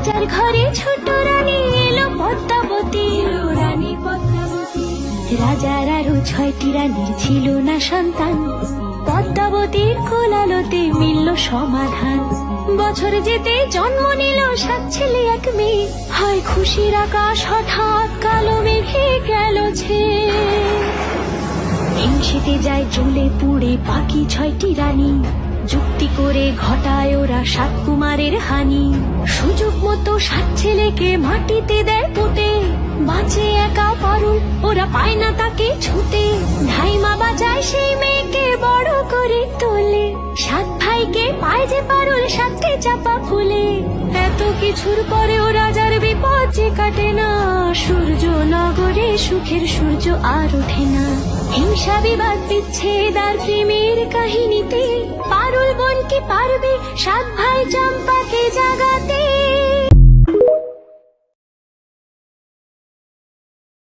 রাজার ঘরে ছোট রানী এলো পদ্মাবতী, রানী পদ্মাবতী। রাজার আরো 6টি রানীর ছিল না সন্তান, পদ্মাবতীর কোলালোতে মিলল সমাধান। বছর যেতে জন্ম নিল 7 ছেলে 1 মেয়ে, হয় খুশির আকাশ হঠাৎ কালো মেঘে গেল ছেয়ে। হিংসেতে যায় জ্বলে পুড়ে বাকি 6টি রানী, যুক্তি করে ঘটায় ওরা 7 কুমারের হানি। সুযোগ মতো 7 ছেলেকে মাটিতে দেয় পুঁতে, বাঁচে একা পারুল, ওরা পায় না তাকে ছুতে। ধাইমা বাজায় সেই মেয়েকে বড় করে তোলে, 7 ভাইকে পায় যে পারুল 7টে চাপা ফুলে। এত কিছুর পরেও রাজার বিপদ যে কাটে না, সূর্য নগরে সুখের সূর্য আর ওঠে না। হিংসা বিবাদ বিচ্ছেদ আর প্রেমের কাহিনীতে পারুল বোন কি পারবে 7 ভাই চম্পাকে জাগাতে।